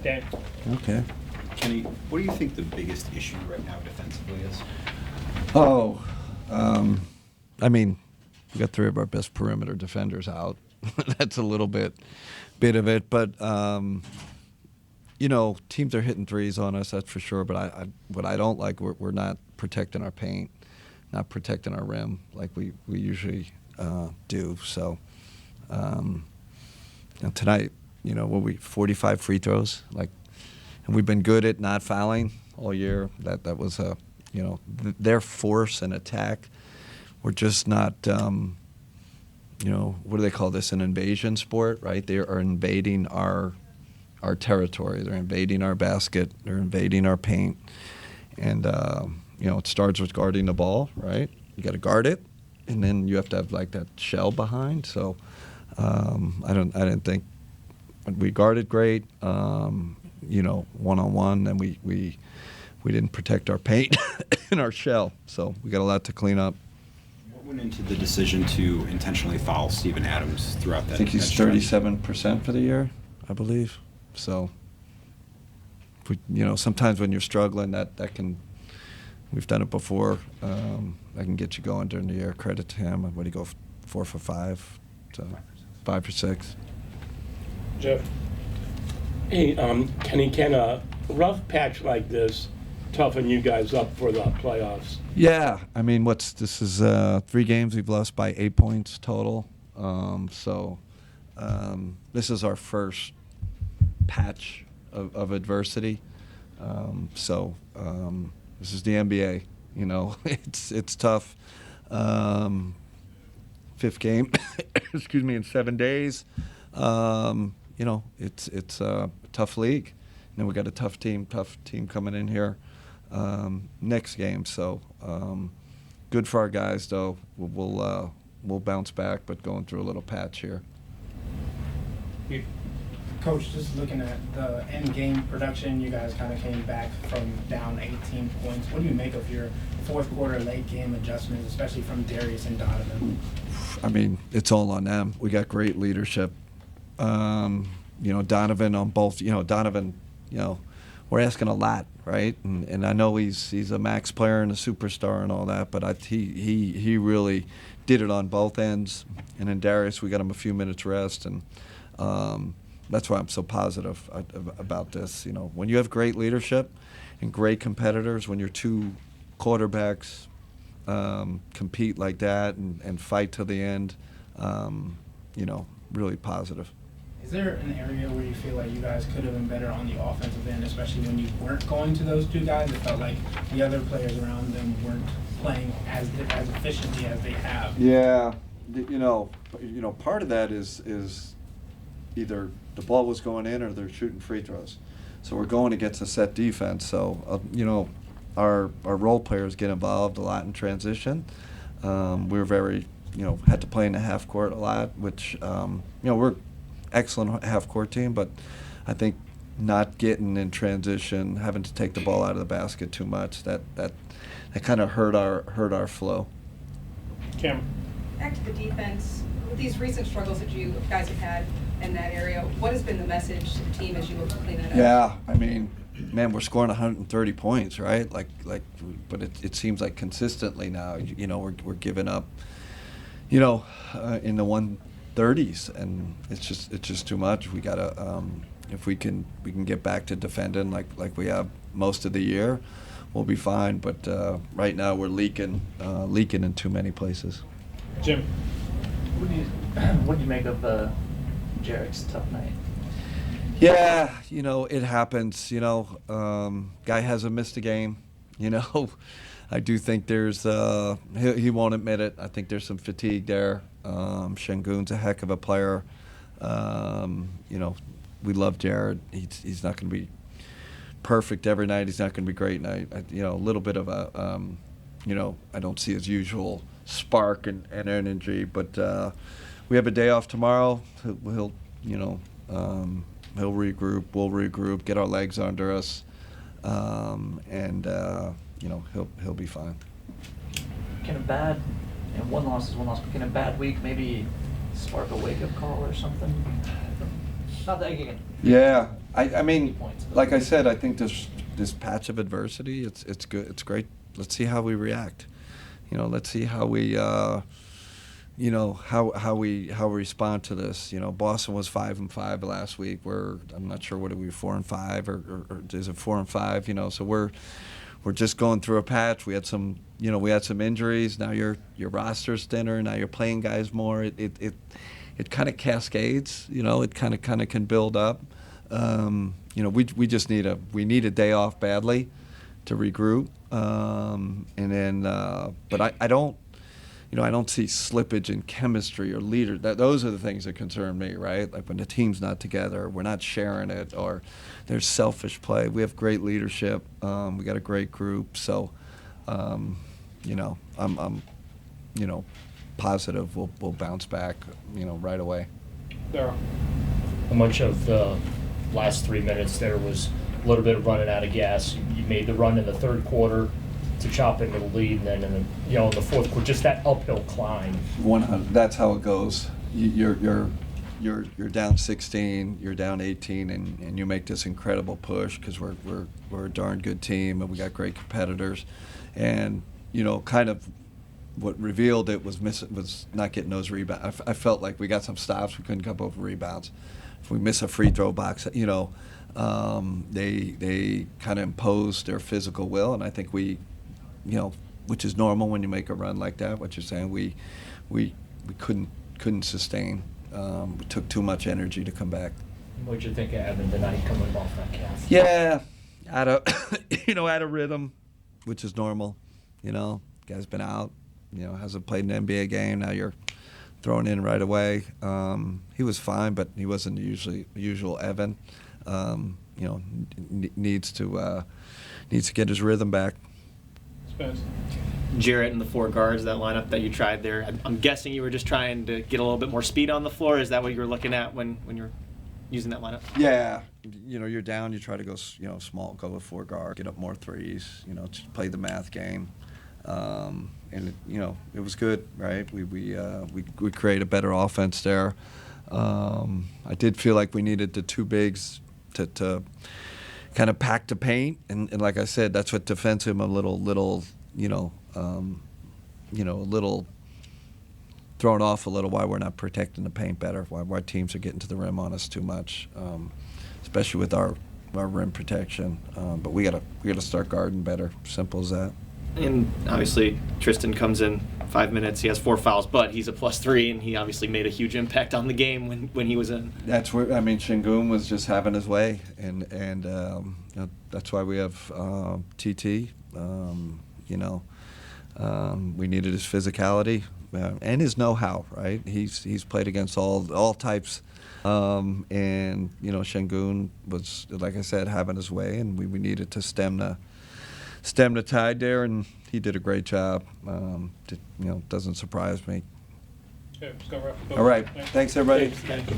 Dan. Okay. Kenny, what do you think the biggest issue right now defensively is? Oh, I mean, we got three of our best perimeter defenders out. That's a little bit of it, but you know, teams are hitting threes on us. That's for sure. But what I don't like, we're not protecting our paint, not protecting our rim like we usually do. So, and tonight, you know, 45 free throws, like, and we've been good at not fouling all year. That was a, you know, their force and attack. We're just not, you know, what do they call this? An invasion sport, right? They are invading our territory. They're invading our basket. They're invading our paint. And, you know, it starts with guarding the ball, right? You got to guard it, and then you have to have, like, that shell behind. So I didn't think we guarded great, you know, one-on-one, and we didn't protect our paint and our shell. So we got a lot to clean up. What went into the decision to intentionally foul Steven Adams throughout that? I think he's 37% for the year, I believe. So, you know, sometimes when you're struggling, that can, we've done it before. That can get you going during the year. Credit to him. What do you go 4 for 5, so 5 for 6. Jeff. Hey, Kenny, can a rough patch like this toughen you guys up for the playoffs? Yeah, I mean, this is 3 games we've lost by 8 points total. So this is our first patch of adversity. So this is the NBA. You know, it's tough. 5th game, excuse me, in 7 days. You know, it's a tough league. And then we got a tough team coming in here next game. So good for our guys, though. We'll bounce back, but going through a little patch here. Coach, just looking at the end game production, you guys kind of came back from down 18 points. What do you make of your fourth quarter late game adjustments, especially from Darius and Donovan? I mean, it's all on them. We got great leadership. You know, Donovan on both. You know, Donovan, you know, we're asking a lot, right? And I know he's a max player and a superstar and all that, but he really did it on both ends. And then Darius, we got him a few minutes rest, and that's why I'm so positive about this. You know, when you have great leadership and great competitors, when your 2 quarterbacks compete like that and fight to the end, you know, really positive. Is there an area where you feel like you guys could have been better on the offensive end, especially when you weren't going to those 2 guys? It felt like the other players around them weren't playing as efficiently as they have. Yeah, you know, part of that is either the ball was going in or they're shooting free throws. So we're going against a set defense. So you know, our role players get involved a lot in transition. We were very, you know, had to play in the half court a lot, which you know, we're excellent half-court team, but I think not getting in transition, having to take the ball out of the basket too much, that kind of hurt our flow. Kim. Back to the defense. With these recent struggles that you guys have had in that area, what has been the message to the team as you look to clean that up? Yeah, I mean, man, we're scoring 130 points, right? Like, but it seems like consistently now, you know, we're giving up, you know, in the 130s, and it's just too much. We gotta, if we can get back to defending like we have most of the year, we'll be fine. But right now we're leaking in too many places. Jim. What do you make of Jarek's tough night? Yeah, you know, it happens. You know, guy hasn't missed a game. You know, I do think there's he won't admit it. I think there's some fatigue there. Şengün's a heck of a player. You know, we love Jared. He's not going to be perfect every night. He's not going to be great night. You know, a little bit of a you know, I don't see his usual spark and energy, but we have a day off tomorrow. He'll you know, he'll regroup. We'll regroup. Get our legs under us, and you know, he'll be fine. Can a bad, and one loss is one loss, but can a bad week maybe spark a wake-up call or something? Not that again. Yeah, I mean, points. like I said, I think this patch of adversity, it's good. It's great. Let's see how we react. Let's see how we how we respond to this. Boston was 5-5 last week. I'm not sure what are we 4-5 or is it 4-5? So we're just going through a patch. We had some injuries. Now your roster's thinner. Now you're playing guys more. It kind of cascades. It kind of can build up. We just need a day off badly to regroup. And then, but I don't see slippage in chemistry or leader. Those are the things that concern me, right? Like when the team's not together, we're not sharing it, or there's selfish play. We have great leadership. We got a great group. So, I'm positive we'll bounce back, right away. Daryl. How much of the last 3 minutes there was a little bit of running out of gas? You made the run in the third quarter to chop into the lead, and then in the fourth quarter, just that uphill climb. 100. That's how it goes. You're down 16, you're down 18, and you make this incredible push because we're a darn good team and we got great competitors, and kind of what revealed it was not getting those rebounds. I felt like we got some stops, we couldn't come over rebounds. If we miss a free throw box, they kind of imposed their physical will, and I think we, which is normal when you make a run like that. What you're saying, we couldn't sustain. We took too much energy to come back. What'd you think of Evan tonight coming off that calf? Yeah, out of rhythm, which is normal. Guy's been out. Hasn't played an NBA game. Now you're thrown in right away. He was fine, but he wasn't the usual Evan. Needs to get his rhythm back. Spence. Jarrett and the four guards, that lineup that you tried there. I'm guessing you were just trying to get a little bit more speed on the floor. Is that what you were looking at when you're using that lineup? Yeah, you're down. You try to go, small, go with four guard, get up more threes. Just play the math game. And it was good, right? We create a better offense there. I did feel like we needed the two bigs to kind of pack the paint, and like I said, that's what defensive a little thrown off a little. Why we're not protecting the paint better? Why teams are getting to the rim on us too much, especially with our rim protection. But we gotta start guarding better. Simple as that. And obviously, Tristan comes in 5 minutes. He has 4 fouls, but he's a +3, and he obviously made a huge impact on the game when he was in. That's where Şengün was just having his way, and that's why we have TT. We needed his physicality and his know-how. Right, he's played against all types, and Şengün was, like I said, having his way, and we needed to stem the tide there, and he did a great job. Doesn't surprise me. Okay, let's go, Ralph. All right, thanks everybody. Thank you.